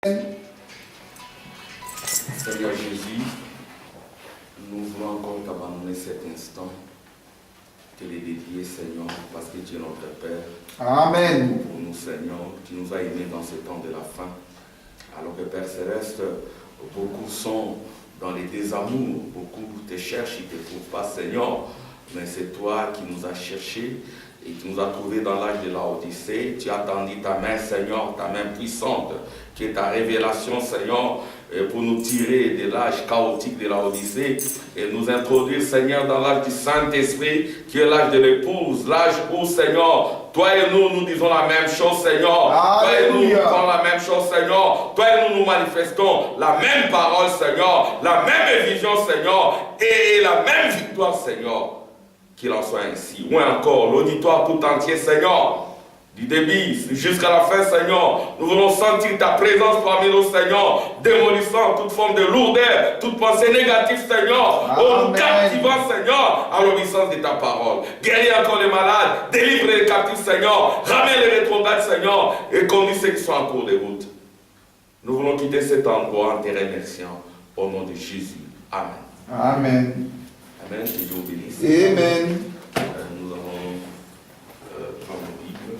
Seigneur Jésus, nous voulons encore t'abandonner cet instant, te les dédier, Seigneur, parce que tu es notre Père. Amen. Pour nous, Seigneur, tu nous as aimés dans ce temps de la fin. Alors que Père Céleste, beaucoup sont dans les désamours, beaucoup te cherchent, ils ne te trouvent pas, Seigneur, mais c'est toi qui nous as cherchés et qui nous as trouvés dans l'âge de la Odyssée. Tu as tendu ta main, Seigneur, ta main puissante, qui est ta révélation, Seigneur, pour nous tirer de l'âge chaotique de la Odyssée et nous introduire, Seigneur, dans l'âge du Saint-Esprit, qui est l'âge de l'épouse, l'âge où, Seigneur, toi et nous, nous disons la même chose, Seigneur. Toi et nous, nous disons la même chose, Seigneur. Toi et nous, nous manifestons la même parole, Seigneur, la même vision, Seigneur, et la même victoire, Seigneur. Qu'il en soit ainsi. Ou encore, l'auditoire tout entier, Seigneur, du début jusqu'à la fin, Seigneur, nous voulons sentir ta présence parmi nous, Seigneur, démolissant toute forme de lourdeur, toute pensée négative, Seigneur, nous captivant, Seigneur, à l'obéissance de ta parole. Guéris encore les malades, délivre les captifs, Seigneur, ramène les rétrogrades, Seigneur, et conduis ceux qui sont en cours de route. Nous voulons quitter cet endroit en te remerciant au nom de Jésus. Amen. Amen. Amen. Que Dieu vous bénisse. Amen. Nous allons prendre la Bible.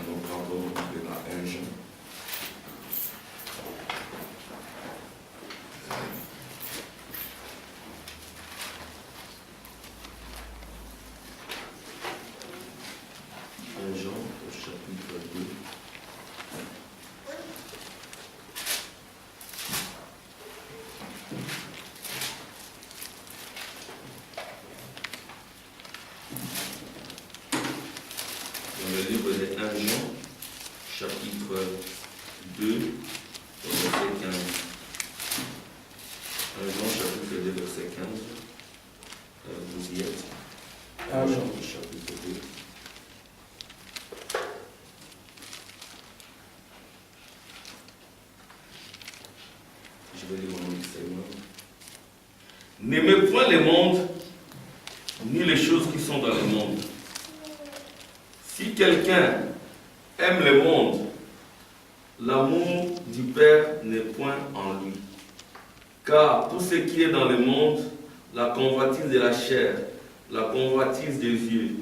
Nous prendrons la Bible dans 1 Jean. Jean, au chapitre 2. Dans le livre de 1 Jean, chapitre 2, au verset 15. 1 Jean, chapitre 2, verset 15. Vous y êtes. 1 Jean, chapitre 2. Je vais lire mon nom, Seigneur. N'aimez point le monde, ni les choses qui sont dans le monde. Si quelqu'un aime le monde, l'amour du Père n'est point en lui. Car tout ce qui est dans le monde, la convoitise de la chair, la convoitise des yeux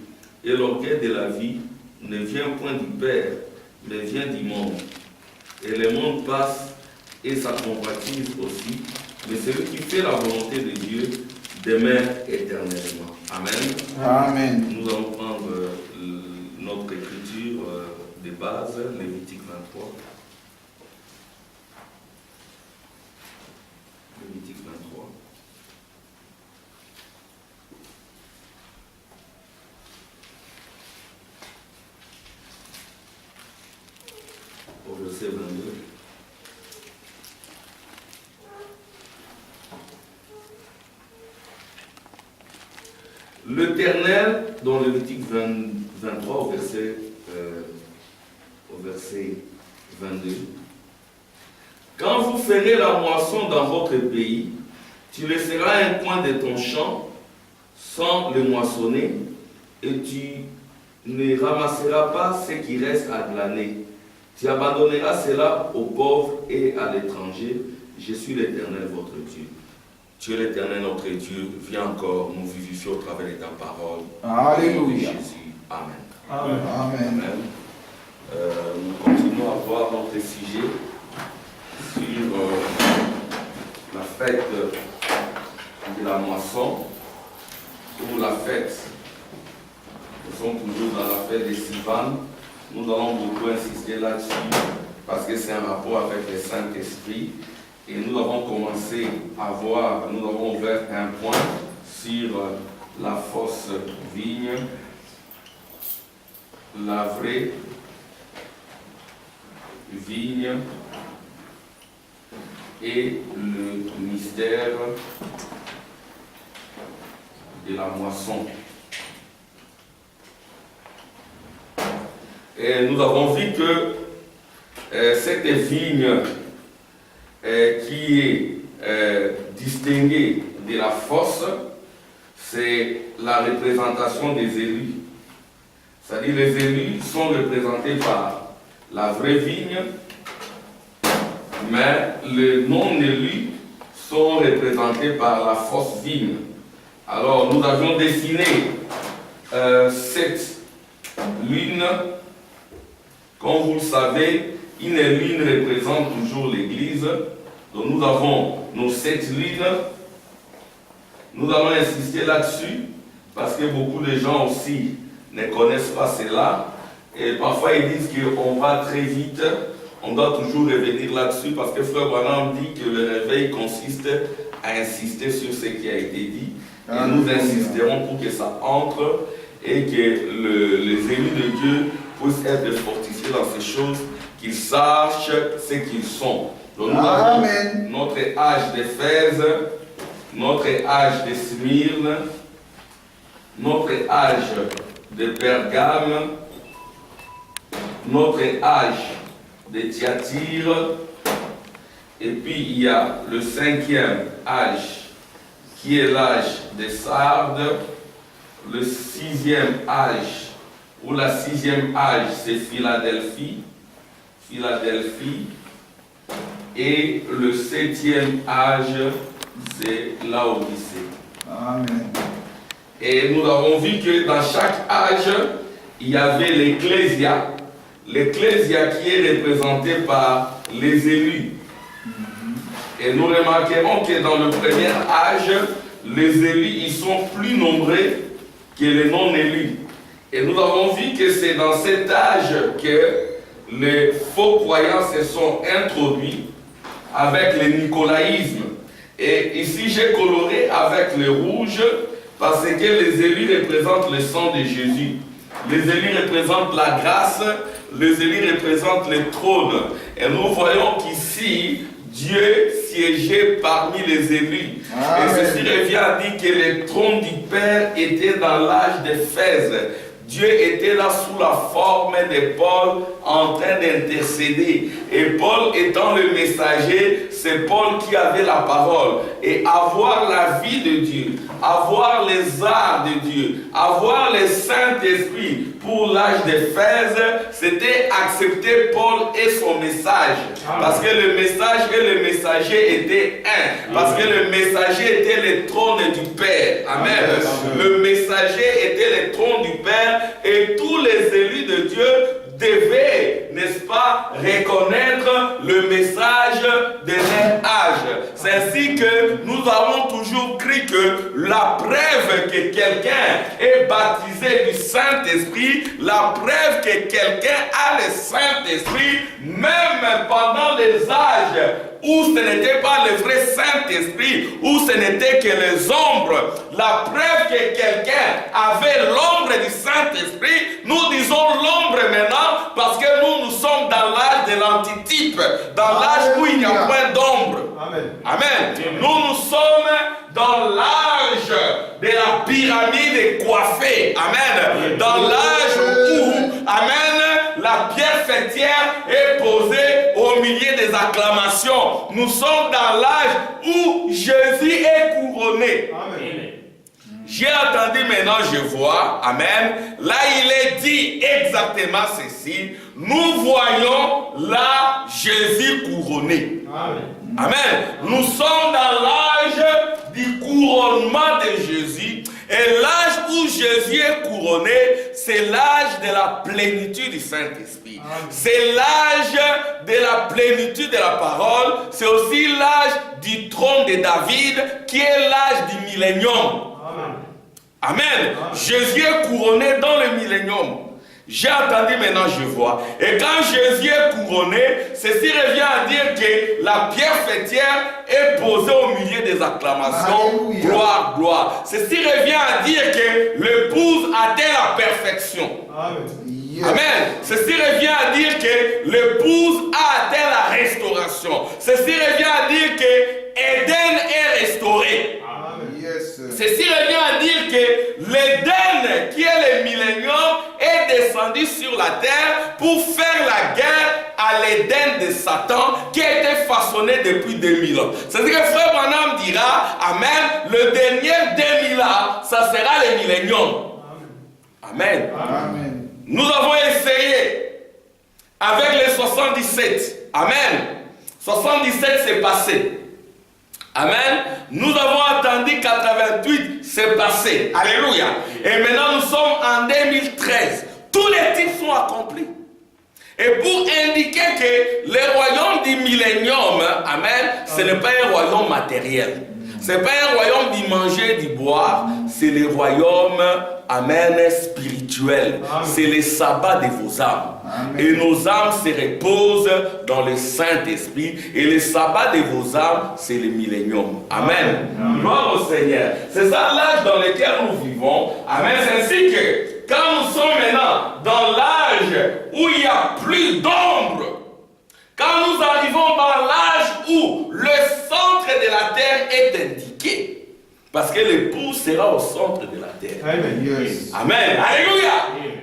et l'orgueil de la vie, ne vient point du Père, mais vient du monde. Et le monde passe et sa convoitise aussi, mais celui qui fait la volonté de Dieu demeure éternellement. Amen. Amen. Nous allons prendre notre écriture de base, Lévitique 23. Lévitique 23. Au verset 22. L'Éternel, dans Lévitique 23, au verset 22. Quand vous ferez la moisson dans votre pays, tu laisseras un coin de ton champ sans le moissonner, et tu ne ramasseras pas ce qui reste à glaner. Tu abandonneras cela aux pauvres et à l'étranger. Je suis l'Éternel, votre Dieu. Tu es l'Éternel, notre Dieu. Viens encore nous vivifier au travers de ta parole. Alléluia. Jésus. Amen. Amen. Amen. Nous continuons à voir notre sujet sur la fête de la moisson ou la fête. Nous sommes toujours dans la fête des Sivan. Nous allons beaucoup insister là-dessus parce que c'est un rapport avec le Saint-Esprit. Et nous avons commencé à voir, nous avons ouvert un point sur la fausse vigne, la vraie vigne et le mystère de la moisson. Et nous avons vu que cette vigne qui est distinguée de la fausse, c'est la représentation des élus. C'est-à-dire les élus sont représentés par la vraie vigne, mais les non-élus sont représentés par la fausse vigne. Alors nous avions dessiné 7 lunes. Comme vous le savez, une lune représente toujours l'Église. Donc nous avons nos 7 lunes. Nous allons insister là-dessus parce que beaucoup de gens aussi ne connaissent pas cela. Et parfois ils disent qu'on va très vite. On doit toujours revenir là-dessus parce que Frère Branham dit que le réveil consiste à insister sur ce qui a été dit. Et nous insisterons pour que ça entre et que les élus de Dieu puissent être fortifiés dans ces choses, qu'ils sachent ce qu'ils sont. Donc nous avons notre âge d'Éphèse, notre âge de Smyrne, notre âge de Pergame, notre âge de Thyatire, et puis il y a le 5e âge qui est l'âge des Sardes, le 6e âge ou la 6e âge c'est Philadelphie, et le 7e âge c'est Laodicée. Amen. Et nous avons vu que dans chaque âge il y avait l'Ecclésia. L'Ecclésia qui est représentée par les élus. Et nous remarquerons que dans le premier âge, les élus ils sont plus nombreux que les non-élus. Et nous avons vu que c'est dans cet âge que les faux croyants se sont introduits avec le nicolaïsme. Et ici j'ai coloré avec le rouge parce que les élus représentent le sang de Jésus. Les élus représentent la grâce, les élus représentent le trône. Et nous voyons qu'ici, Dieu siégeait parmi les élus. Amen. Et ceci revient à dire que le trône du Père était dans l'âge d'Éphèse. Dieu était là sous la forme de Paul en train d'intercéder. Et Paul étant le messager, c'est Paul qui avait la parole. Et avoir la vie de Dieu, avoir les arts de Dieu, avoir le Saint-Esprit pour l'âge d'Éphèse, c'était accepter Paul et son message. Parce que le message et le messager étaient un. Parce que le messager était le trône du Père. Amen. Le messager était le trône du Père et tous les élus de Dieu devaient, n'est-ce pas, reconnaître le message de leur âge. C'est ainsi que nous avons toujours cru que la preuve que quelqu'un est baptisé du Saint-Esprit, la preuve que quelqu'un a le Saint-Esprit, même pendant les âges où ce n'était pas le vrai Saint-Esprit, où ce n'était que les ombres, la preuve que quelqu'un avait l'ombre du Saint-Esprit, nous disons l'ombre maintenant parce que nous sommes dans l'âge de l'antitype, dans l'âge où il n'y a point d'ombre. Amen. Amen. Nous sommes dans l'âge de la pyramide coiffée. Amen. Dans l'âge où, amen, la pierre fêtière est posée au milieu des acclamations. Nous sommes dans l'âge où Jésus est couronné. Amen. J'ai entendu maintenant, je vois, amen, là il est dit exactement ceci, nous voyons là Jésus couronné. Amen. Amen. Nous sommes dans l'âge du couronnement de Jésus. Et l'âge où Jésus est couronné, c'est l'âge de la plénitude du Saint-Esprit. C'est l'âge de la plénitude de la parole. C'est aussi l'âge du trône de David, qui est l'âge du millénium. Amen. Amen. Jésus est couronné dans le millénium. J'ai entendu, maintenant je vois. Et quand Jésus est couronné, ceci revient à dire que la pierre fêtière est posée au milieu des acclamations. Alléluia. Gloire, gloire. Ceci revient à dire que l'épouse atteint la perfection. Amen. Yes. Amen. Ceci revient à dire que l'épouse a atteint la restauration. Ceci revient à dire que Éden est restauré. Yes. Ceci revient à dire que l'Éden, qui est le millénium, est descendu sur la terre pour faire la guerre à l'Éden de Satan qui a été façonné depuis 2000 ans. C'est-à-dire que Frère Branham dira, amen, le dernier 2000 ans, ça sera le millénium. Amen. Amen. 77. Amen. 77 c'est passé. Amen. Nous avons attendu 88, c'est passé. Alléluia. Et maintenant nous sommes en 2013. Tous les titres sont accomplis. Et pour indiquer que le royaume du millénium, amen, ce n'est pas un royaume matériel. Ce n'est pas un royaume du manger, du boire. C'est le royaume, amen, spirituel. C'est le sabbat de vos âmes. Amen. Et nos âmes se reposent dans le Saint-Esprit. Et le sabbat de vos âmes, c'est le millénium. Amen. Gloire au Seigneur. C'est ça l'âge dans lequel nous vivons. Amen. C'est ainsi que quand nous sommes maintenant dans l'âge où il n'y a plus d'ombre, quand nous arrivons dans l'âge où le centre de la terre est indiqué, parce que l'épouse sera au centre de la terre. Amen. Yes. Amen. Alléluia.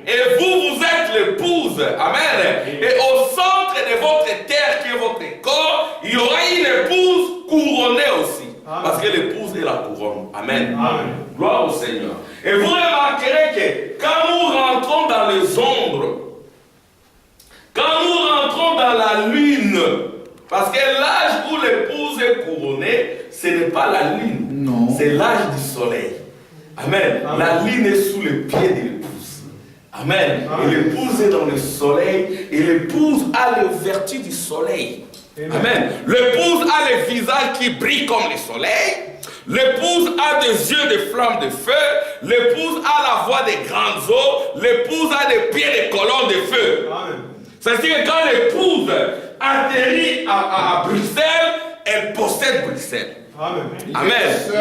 Et vous, vous êtes l'épouse. Amen. Et au centre de votre terre, qui est votre corps, il y aura une épouse couronnée aussi. Amen. Parce que l'épouse est la couronne. Amen. Amen. Gloire au Seigneur. Et vous remarquerez que quand nous rentrons dans les ombres, quand nous rentrons dans la lune, parce que l'âge où l'épouse est couronnée, ce n'est pas la lune, non, c'est l'âge du soleil. Amen. Amen. La lune est sous le pied de l'épouse. Amen. Amen. Et l'épouse est dans le soleil, et l'épouse a les vertus du soleil. Amen. Amen. L'épouse a le visage qui brille comme le soleil. L'épouse a des yeux de flammes de feu. L'épouse a la voix des grandes eaux. L'épouse a des pieds de colonnes de feu. C'est-à-dire que quand l'épouse atterrit à Bruxelles, elle possède Bruxelles. Amen. Amen. Yes.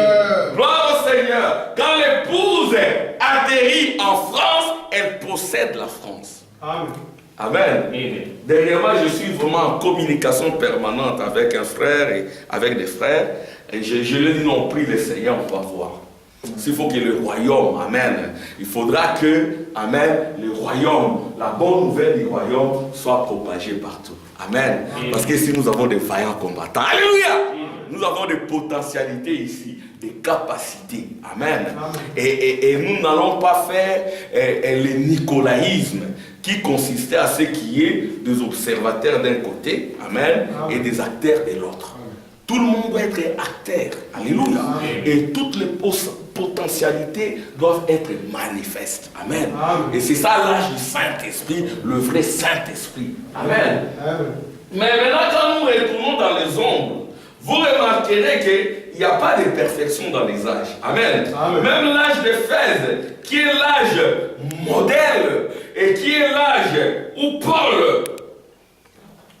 Gloire au Seigneur. Quand l'épouse atterrit en France, elle possède la France. Amen. Amen. Amen. Dernièrement, je suis vraiment en communication permanente avec un frère et avec des frères. Et je lui ai dit, non, prie le Seigneur, on va voir. S'il faut que le royaume, amen, il faudra que, amen, le royaume, la bonne nouvelle du royaume soit propagée partout. Amen. Amen. Parce que si nous avons des vaillants combattants, alléluia, nous avons des potentialités ici, des capacités. Amen. Et nous n'allons pas faire le nicolaïsme qui consistait à ce qu'il y ait des observateurs d'un côté, amen, et des acteurs de l'autre. Tout le monde doit être acteur. Alléluia. Amen. Et toutes les potentialités doivent être manifestes. Amen. Amen. Et c'est ça l'âge du Saint-Esprit, le vrai Saint-Esprit. Amen. Amen. Mais maintenant, quand nous retournons dans les ombres, vous remarquerez qu'il n'y a pas de perfection dans les âges. Amen. Amen. Même l'âge d'Éphèse, qui est l'âge modèle et qui est l'âge où Paul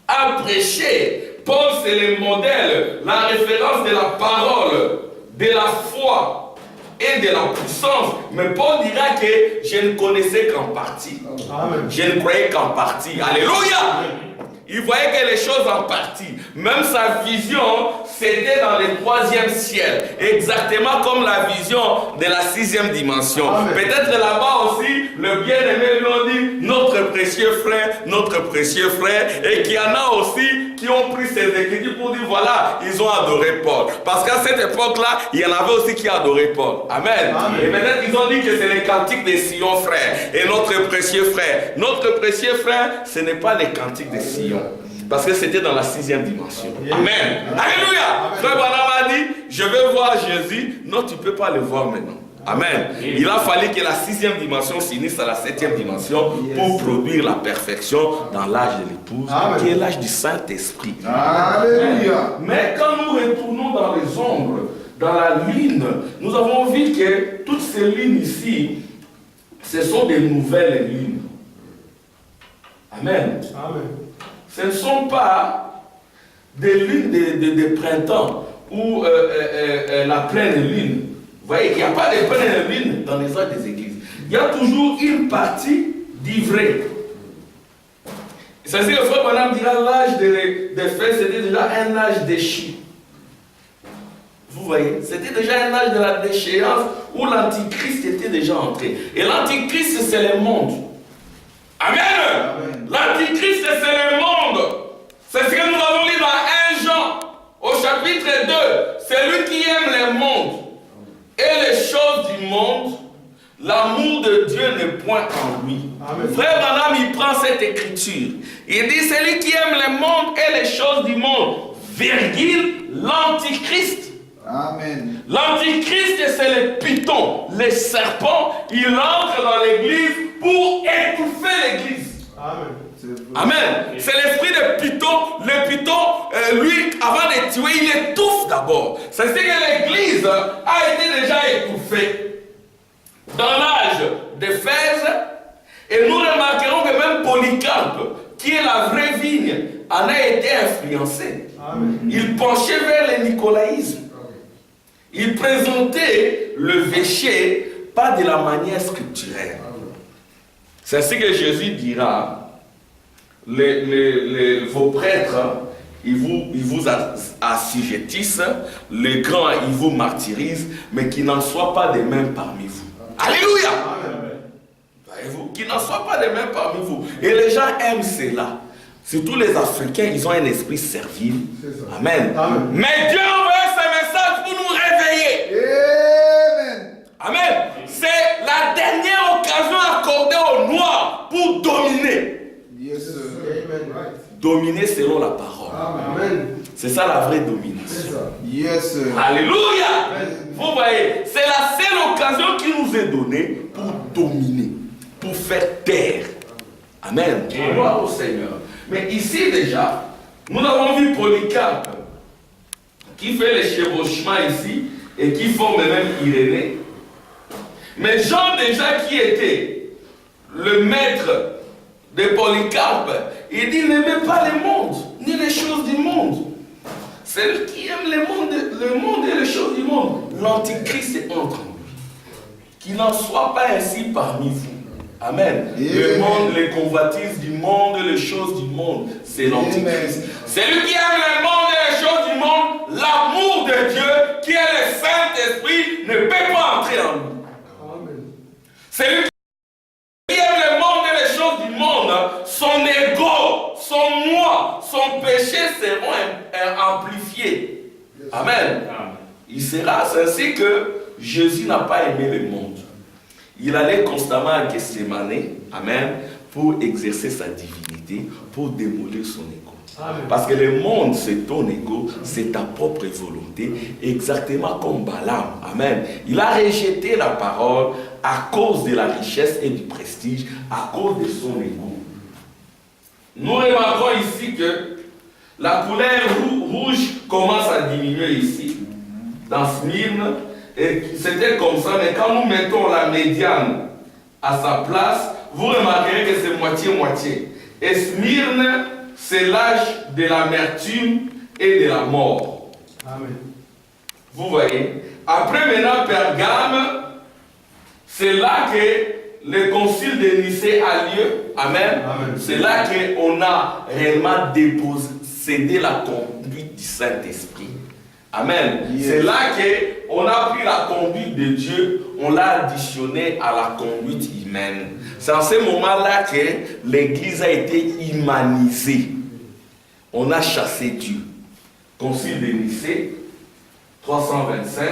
a prêché. Paul, c'est le modèle, la référence de la parole, de la foi et de la puissance. Mais Paul dira que je ne connaissais qu'en partie. Amen. Je ne croyais qu'en partie. Alléluia. Amen. Il voyait que les choses en partie. Même sa vision, c'était dans le 3e ciel. Exactement comme la vision de la 6e dimension. Peut-être là-bas aussi, le bien-aimé lui a dit, notre précieux frère, et qu'il y en a aussi qui ont pris ces écritures pour dire, voilà, ils ont adoré Paul. Parce qu'à cette époque-là, il y en avait aussi qui adoraient Paul. Amen. Amen. Et peut-être ils ont dit que c'est les cantiques des Sion, frère. Et notre précieux frère. Notre précieux frère, ce n'est pas les cantiques des Sion. Parce que c'était dans la 6e dimension. Amen. Amen. Alléluia. Frère Branham a dit, je veux voir Jésus. Non, tu ne peux pas le voir maintenant. Amen. Il a fallu que la 6e dimension s'unisse à la 7e dimension pour produire la perfection dans l'âge de l'épouse, qui est l'âge du Saint-Esprit. Alléluia. Mais quand nous retournons dans les ombres, dans la lune, nous avons vu que toutes ces lunes ici, ce sont des nouvelles lunes. Amen. Amen. Ce ne sont pas des lunes de printemps ou la pleine lune. Vous voyez qu'il n'y a pas de pleine lune dans les âges des églises. Il y a toujours une partie d'ivrée. C'est-à-dire que le frère Branham dira l'âge des fêtes, c'était déjà un âge déchu. Vous voyez, c'était déjà un âge de la déchéance où l'antichrist était déjà entré. Et l'antichrist, c'est le monde. Amen. Amen. L'antichrist, c'est le monde. C'est ce que nous avons lu dans 1 Jean, au chapitre 2. C'est lui qui aime le monde. Et les choses du monde, l'amour de Dieu n'est point en lui. Amen. Frère Branham, il prend cette écriture. Il dit, celui qui aime le monde et les choses du monde, virgule, l'antichrist. Amen. L'antichrist, c'est le python, le serpent. Il entre dans l'église pour étouffer l'église. Amen. Amen. C'est l'esprit de python. Le python, lui, avant de tuer, il étouffe d'abord. C'est-à-dire que l'église a été déjà étouffée dans l'âge d'Éphèse. Et nous remarquerons que même Polycarpe, qui est la vraie vigne, en a été influencé. Amen. Il penchait vers le nicolaïsme. Il présentait le péché pas de la manière scripturelle. C'est ainsi que Jésus dira, vos prêtres, ils vous assujettissent, les grands, ils vous martyrisent, mais qu'il n'en soit pas des mêmes parmi vous. Alléluia! Voyez-vous, qu'il n'en soit pas des mêmes parmi vous. Et les gens aiment cela. Surtout les Africains, ils ont un esprit servile. Amen. Amen. Mais Dieu envoie ce message pour nous réveiller. Amen. Amen. C'est la dernière occasion accordée aux Noirs pour dominer. Yes, sir. Amen. Dominer selon la parole. Amen. C'est ça la vraie domination. Yes, sir. Alléluia. Vous voyez, c'est la seule occasion qui nous est donnée pour dominer, pour faire taire. Amen. Gloire au Seigneur. Mais ici déjà, nous avons vu Polycarpe qui fait les chevauchements ici et qui forme même Irénée. Mais Jean déjà qui était le maître de Polycarpe, il dit n'aimez pas le monde, ni les choses du monde. Celui qui aime le monde et les choses du monde, l'antichrist est entre lui. Qu'il n'en soit pas ainsi parmi vous. Amen. Le monde, les convoitises du monde et les choses du monde, c'est l'antichrist. Celui qui aime le monde et les choses du monde, l'amour de Dieu, qui est le Saint-Esprit, ne peut pas entrer en nous. Amen. Celui qui aime le monde et les choses du monde, son ego, son moi, son péché seront amplifiés. Amen. Il sera ainsi que Jésus n'a pas aimé le monde. Il allait constamment à Gethsemane, amen, pour exercer sa divinité, pour démolir son ego. Amen. Parce que le monde, c'est ton ego, c'est ta propre volonté, exactement comme Balaam. Amen. Il a rejeté la parole à cause de la richesse et du prestige, à cause de son ego. Nous remarquons ici que la couleur rouge commence à diminuer ici, dans Smyrne. Et c'était comme ça, mais quand nous mettons la médiane à sa place, vous remarquerez que c'est moitié-moitié. Et Smyrne, c'est l'âge de l'amertume et de la mort. Amen. Vous voyez? Après maintenant, Pergame, c'est là que le concile de Nicée a lieu. Amen. Amen. C'est là qu'on a réellement cédé la conduite du Saint-Esprit. Amen. Yes. C'est là qu'on a pris la conduite de Dieu, on l'a additionné à la conduite humaine. C'est en ce moment-là que l'Église a été humanisée. On a chassé Dieu. Concile de Nicée, 325.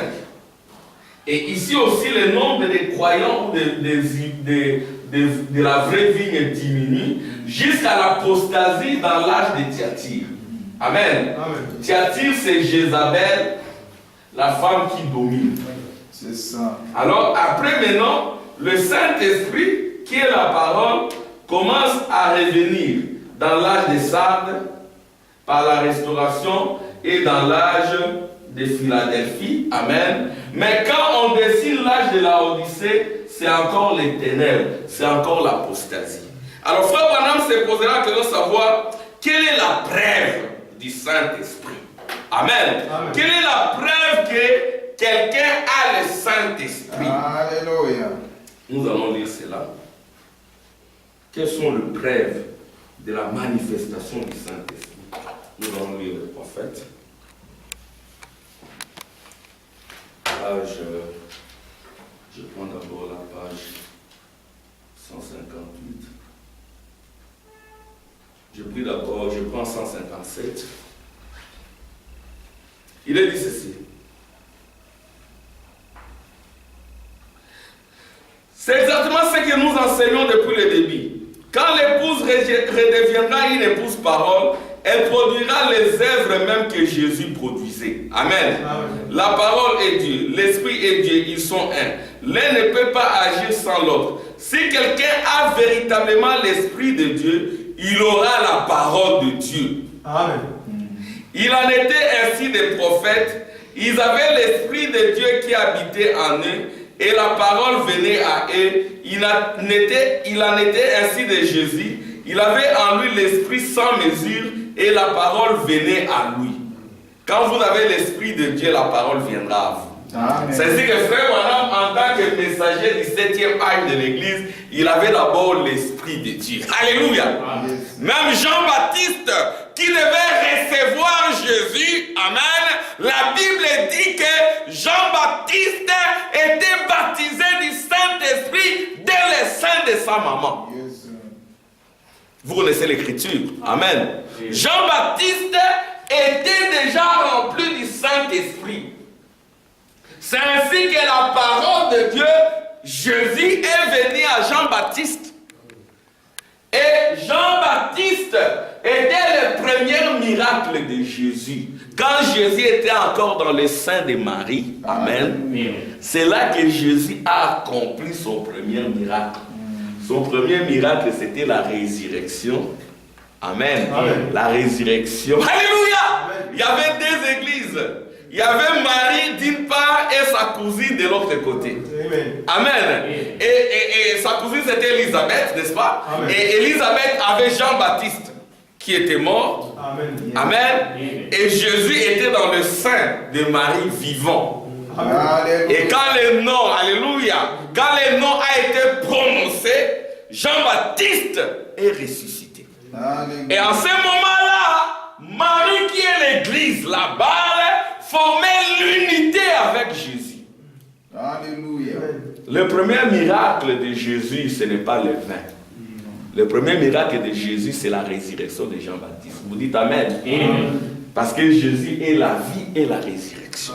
Et ici aussi, le nombre des croyants de la vraie vigne diminue jusqu'à l'apostasie dans l'âge de Thyatire. Amen. Amen. Thyatire, c'est Jézabel, la femme qui domine. C'est ça. Alors, après maintenant, le Saint-Esprit, qui est la parole, commence à revenir dans l'âge des Sardes, par la restauration, et dans l'âge de Philadelphie. Amen. Mais quand on dessine l'âge de la Odyssée, c'est encore les ténèbres, c'est encore l'apostasie. Alors, frère Branham se posera la question de savoir quelle est la preuve du Saint-Esprit. Amen. Amen. Quelle est la preuve que quelqu'un a le Saint-Esprit? Alléluia. Nous allons lire cela. Quelles sont les preuves de la manifestation du Saint-Esprit? Nous allons lire le prophète. Je prends d'abord la page 158. Je prends 157. Il est dit ceci. C'est exactement ce que nous enseignons depuis le début. Quand l'épouse redeviendra une épouse parole, elle produira les œuvres même que Jésus produisait. Amen. Amen. La parole est Dieu, l'esprit est Dieu, ils sont un. L'un ne peut pas agir sans l'autre. Si quelqu'un a véritablement l'esprit de Dieu, il aura la parole de Dieu. Amen. Il en était ainsi des prophètes. Ils avaient l'esprit de Dieu qui habitait en eux et la parole venait à eux. Il en était ainsi de Jésus. Il avait en lui l'esprit sans mesure et la parole venait à lui. Quand vous avez l'esprit de Dieu, la parole viendra à vous. Amen. C'est ainsi que frère Branham, en tant que messager du 7e âge de l'église, il avait d'abord l'esprit de Dieu. Alléluia. Yes. Même Jean-Baptiste, qui devait recevoir Jésus, amen, la Bible dit que Jean-Baptiste était baptisé du Saint-Esprit dès le sein de sa maman. Yes. Vous connaissez l'écriture. Amen. Jean-Baptiste était déjà rempli du Saint-Esprit. C'est ainsi que la parole de Dieu, Jésus, est venu à Jean-Baptiste. Et Jean-Baptiste était le premier miracle de Jésus. Quand Jésus était encore dans le sein de Marie, amen, c'est là que Jésus a accompli son premier miracle. Son premier miracle, c'était la résurrection. Amen. Amen. La résurrection. Alléluia. Amen. Il y avait deux églises. Il y avait Marie d'une part et sa cousine de l'autre côté. Amen. Amen. Et sa cousine c'était Élisabeth, n'est-ce pas? Amen. Et Élisabeth avait Jean-Baptiste qui était mort. Amen. Amen. Et Jésus était dans le sein de Marie vivant. Amen. Et quand le nom, alléluia, quand le nom a été prononcé, Jean-Baptiste est ressuscité. Alléluia. Et en ce moment-là, Marie qui est l'église là-bas, formait l'unité avec Jésus. Alléluia. Le premier miracle de Jésus, ce n'est pas le vin. Le premier miracle de Jésus, c'est la résurrection de Jean-Baptiste. Vous dites Amen. Parce que Jésus est la vie et la résurrection.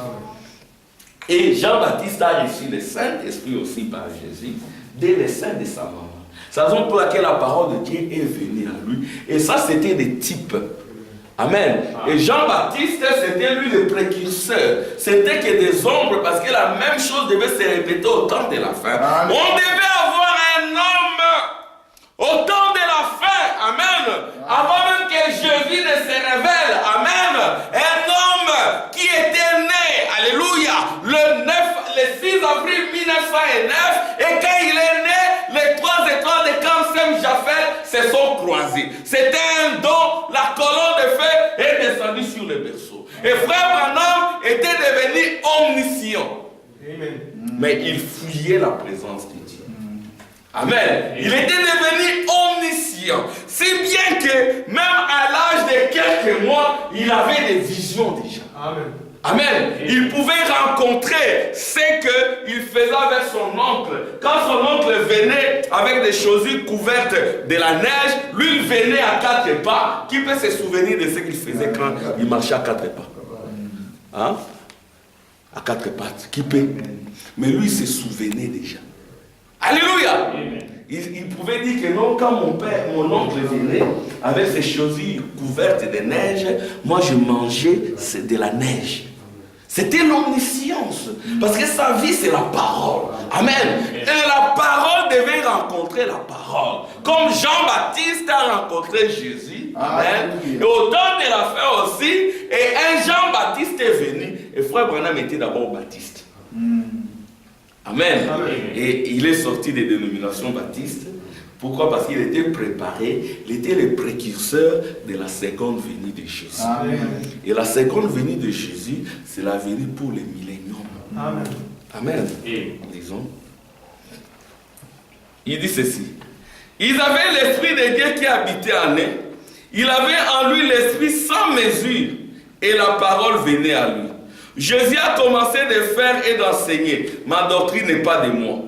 Et Jean-Baptiste a reçu le Saint-Esprit aussi par Jésus, dès le sein de sa maman. C'est la raison pour laquelle la parole de Dieu est venue à lui. Et ça, c'était des types. Amen. Et Jean-Baptiste, c'était lui le précurseur. C'était que des ombres, parce que la même chose devait se répéter au temps de la fin. Amen. On devait avoir un homme au temps de la fin. Amen. Avant même que Jésus ne se révèle. Amen. Un homme qui était né, alléluia, le 6 avril 1909. Et quand il est né, les 3 étoiles de Kamsem Japheth se sont croisées. C'était un don. La colonne de feu est descendue sur le berceau. Et frère Branham était devenu omniscient. Amen. Mais il fouillait la présence de Dieu. Amen. Il était devenu omniscient. Si bien que même à l'âge de quelques mois, il avait des visions déjà. Amen. Amen. Il pouvait rencontrer ce qu'il faisait avec son oncle. Quand son oncle venait avec des chaussures couvertes de la neige, lui il venait à 4 pas. Qui peut se souvenir de ce qu'il faisait quand il marchait à 4 pas? Hein? À 4 pattes. Qui peut? Mais lui il se souvenait déjà. Alléluia. Il pouvait dire que non, quand mon oncle venait avec ses chaussures couvertes de neige, moi je mangeais de la neige. C'était l'omniscience. Parce que sa vie, c'est la parole. Amen. Et la parole devait rencontrer la parole. Comme Jean-Baptiste a rencontré Jésus. Amen. Et au temps de la fin aussi, et un Jean-Baptiste est venu. Et frère Branham était d'abord baptiste. Amen. Amen. Et il est sorti des dénominations baptistes. Pourquoi? Parce qu'il était préparé, il était le précurseur de la seconde venue de Jésus. Amen. Et la seconde venue de Jésus, c'est la venue pour le millénium. Amen. Amen. Disons. Il dit ceci. Ils avaient l'esprit de Dieu qui habitait en eux. Il avait en lui l'esprit sans mesure. Et la parole venait à lui. Jésus a commencé de faire et d'enseigner. Ma doctrine n'est pas de moi.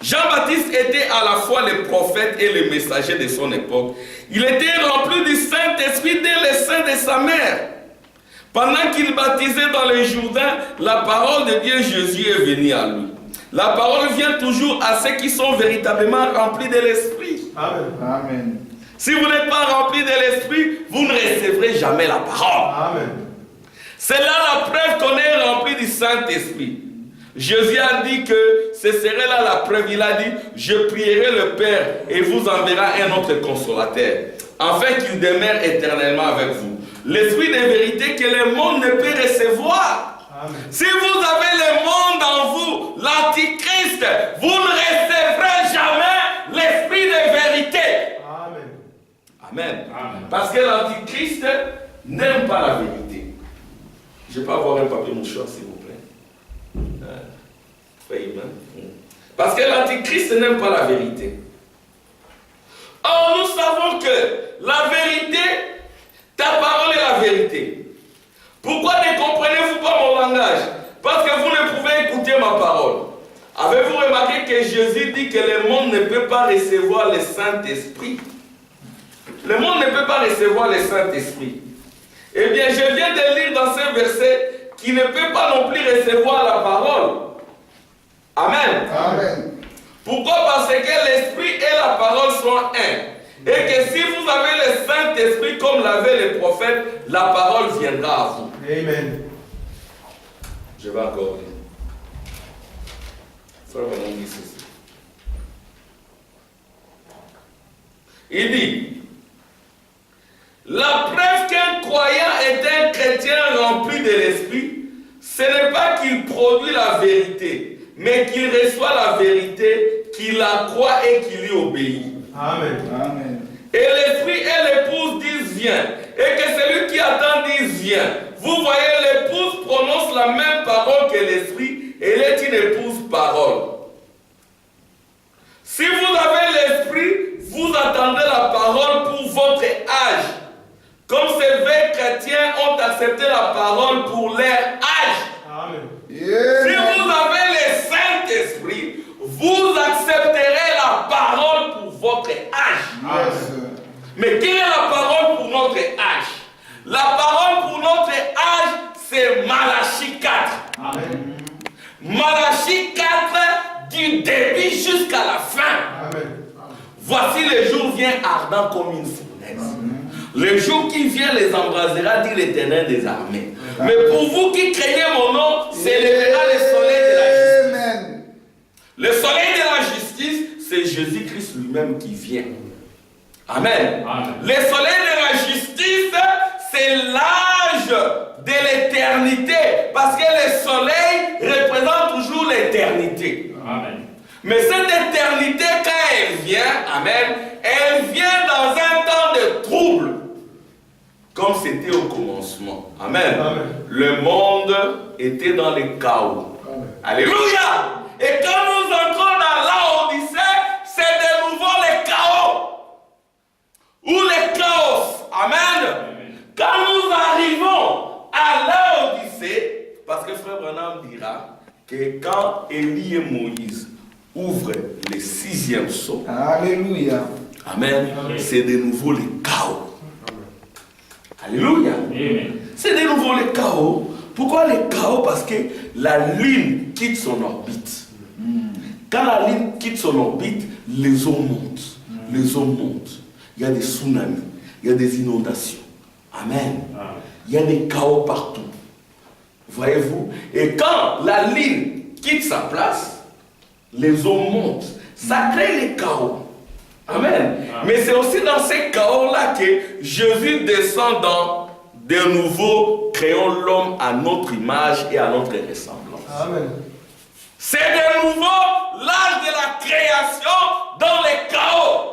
Jean-Baptiste était à la fois le prophète et le messager de son époque. Il était rempli du Saint-Esprit dès le sein de sa mère. Pendant qu'il baptisait dans le Jourdain, la parole de Dieu Jésus est venue à lui. La parole vient toujours à ceux qui sont véritablement remplis de l'Esprit. Amen. Amen. Si vous n'êtes pas rempli de l'esprit, vous ne recevrez jamais la parole. Amen. C'est là la preuve qu'on est rempli du Saint-Esprit. Jésus a dit que ce serait là la preuve. Il a dit, je prierai le Père et vous enverra un autre consolateur, afin qu'il demeure éternellement avec vous. L'esprit de vérité que le monde ne peut recevoir. Amen. Si vous avez le monde en vous, l'antichrist, vous ne recevrez jamais l'esprit de vérité. Amen. Amen. Amen. Parce que l'antichrist n'aime pas la vérité. Je peux avoir un papier mouchoir, s'il vous plaît. Parce que l'antichrist n'aime pas la vérité. Or, nous savons que la vérité, ta parole est la vérité. Pourquoi ne comprenez-vous pas mon langage? Parce que vous ne pouvez écouter ma parole. Avez-vous remarqué que Jésus dit que le monde ne peut pas recevoir le Saint-Esprit? Le monde ne peut pas recevoir le Saint-Esprit. Eh bien, je viens de lire dans ce verset qu'il ne peut pas non plus recevoir la parole. Amen. Amen. Pourquoi? Parce que l'Esprit et la parole sont un. Et que si vous avez le Saint-Esprit comme l'avaient les prophètes, la parole viendra à vous. Amen. Je vais encore lire. Frère, on dit ceci. Il dit, la preuve qu'un croyant est un chrétien rempli de l'Esprit, ce n'est pas qu'il produit la vérité, mais qu'il reçoit la vérité, qu'il la croit et qu'il y obéit. Amen. Amen. Et l'Esprit et l'épouse disent viens. Et que celui qui attend dise viens. Vous voyez, l'épouse prononce la même parole que l'Esprit. Elle est une épouse parole. Si vous avez l'Esprit, vous attendez la parole pour votre âge. Comme ces vieux chrétiens ont accepté la parole pour leur âge. Amen. Si vous avez le Saint-Esprit, vous accepterez la parole pour votre âge. Yes. Mais quelle est la parole pour notre âge? La parole pour notre âge, c'est Malachie 4. Amen. Malachie 4, du début jusqu'à la fin. Amen. Voici le jour vient ardent comme une fournaise. Le jour qui vient les embrasera, dit l'Éternel des armées. Mais pour vous qui craignez mon nom, s'élèvera le soleil de la justice. Amen. Le soleil de la justice, c'est Jésus-Christ lui-même qui vient. Amen. Amen. Le soleil de la justice, c'est l'âge de l'éternité. Parce que le soleil représente toujours l'éternité. Amen. Mais cette éternité, quand elle vient, amen, elle vient dans un temps de trouble. Comme c'était au commencement. Amen. Amen. Le monde était dans le chaos. Amen. Alléluia. Et quand nous entrons dans l'Odyssée, c'est de nouveau le chaos. Ou le chaos. Amen. Quand nous arrivons à l'Odyssée, parce que Frère Branham dira que quand Élie et Moïse ouvrent le 6e sceau, Alléluia. amen, Amen. c'est de nouveau le chaos. Alléluia. Amen. C'est de nouveau le chaos. Pourquoi le chaos? Parce que la Lune quitte son orbite. Quand la Lune quitte son orbite, les eaux montent. Les eaux montent. Il y a des tsunamis. Il y a des inondations. Amen. Amen. Il y a des chaos partout. Voyez-vous? Et quand la Lune quitte sa place, les eaux montent. Ça crée les chaos. Amen. Amen. Mais c'est aussi dans ces chaos-là que Jésus descend dans de nouveau, créons l'homme à notre image et à notre ressemblance. Amen. C'est de nouveau l'âge de la création dans les chaos.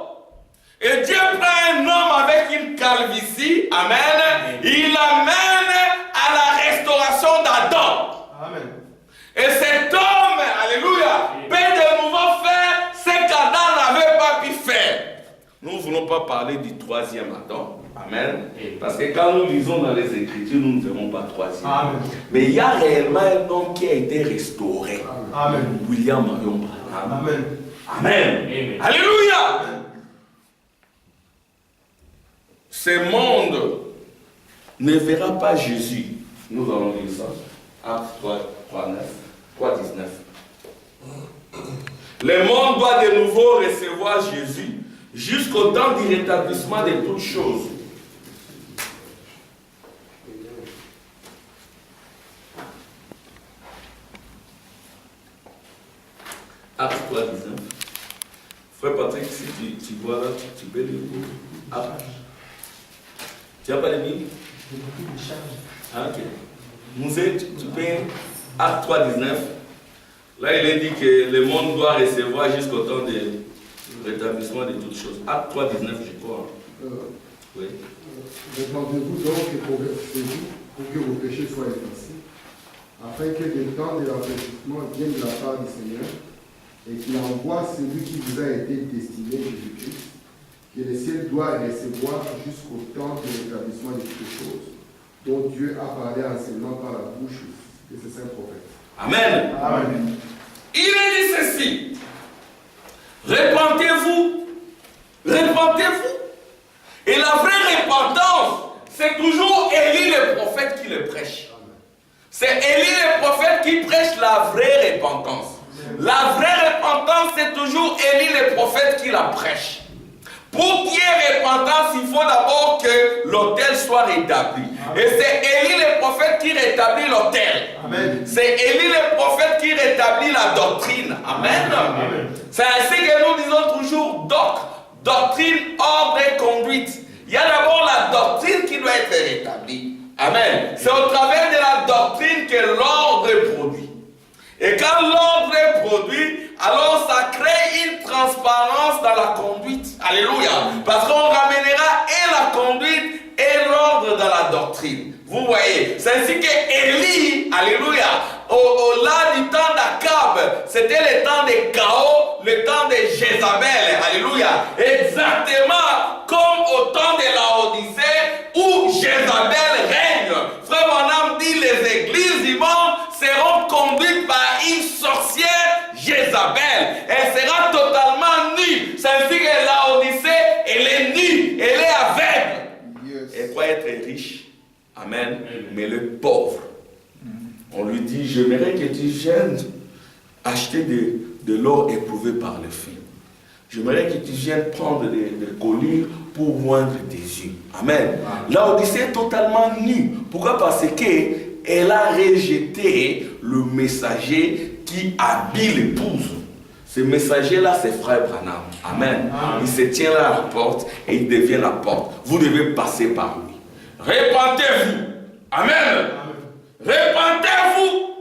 Et Dieu prend un homme avec une calvitie, amen, il l'amène à la restauration d'Adam. Amen. Et cet homme, alléluia, peut de nouveau faire ce qu'Adam n'avait pas pu faire. Nous ne voulons pas parler du 3e Adam. Amen. Parce que quand nous lisons dans les Écritures, nous ne verrons pas 3e. Amen. Mais il y a réellement un homme qui a été restauré. Amen. William Marion Branham. Amen. Amen. Amen. Alléluia. Ce monde ne verra pas Jésus. Nous allons lire ça. Actes 3, 9, 3, 19. Le monde doit de nouveau recevoir Jésus jusqu'au temps du rétablissement de toutes choses. Acte 3, 19. Frère Patrick, si tu vois là, tu peux lire. Tu n'as pas les Bibles? Ah, ok. Mousset, tu peux Acte 3, 19. Là, il est dit que le monde doit recevoir jusqu'au temps du rétablissement de toutes choses. Acte 3, 19, je crois. Oui. Répandez-vous donc et convertissez-vous pour que vos péchés soient effacés, afin que le temps de l'affranchissement vienne de la part du Seigneur et qu'il envoie celui qui vous a été destiné, Jésus-Christ, que le ciel doit recevoir jusqu'au temps de l'établissement de toutes choses, dont Dieu a parlé anciennement par la bouche de ses saints prophètes. Amen. Amen. Il est dit ceci. Répentez-vous. Répentez-vous. Et la vraie repentance, c'est toujours Élie le prophète qui le prêche. C'est Élie le prophète qui prêche la vraie repentance. La vraie repentance, c'est toujours Élie le prophète qui la prêche. Pour qu'il y ait repentance, il faut d'abord que l'autel soit rétabli. Et c'est Élie le prophète qui rétablit l'autel. C'est Élie le prophète qui rétablit la doctrine. Amen. C'est ainsi que nous disons toujours doctrine, ordre et conduite. Il y a d'abord la doctrine qui doit être rétablie. Amen. C'est au travers de la doctrine que l'ordre est produit. Et quand l'ordre est produit, alors ça crée une transparence dans la conduite. Alléluia. Parce qu'on ramènera et la conduite et l'ordre dans la doctrine. Vous voyez, c'est ainsi que Élie, alléluia, au-delà du temps d'Akab, c'était le temps de chaos, le temps de Jézabel, alléluia. Exactement comme au temps de la Odyssée où Jézabel règne. Frère Branham dit les églises du monde seront conduites par une sorcière Jézabel. Elle sera totalement nue. C'est ainsi que la Odyssée, elle est nue, elle est aveugle. Elle croit être riche. Amen. Mais le pauvre, on lui dit, j'aimerais que tu viennes acheter de l'or éprouvé par le feu. J'aimerais que tu viennes prendre des colliers pour moindre tes yeux. Amen. La Odyssée est totalement nue. Pourquoi? Parce qu'elle a rejeté le messager qui habille l'épouse. Ce messager-là, c'est Frère Branham. Amen. Il se tient là à la porte et il devient la porte. Vous devez passer par lui. Répentez-vous. Amen. Répentez-vous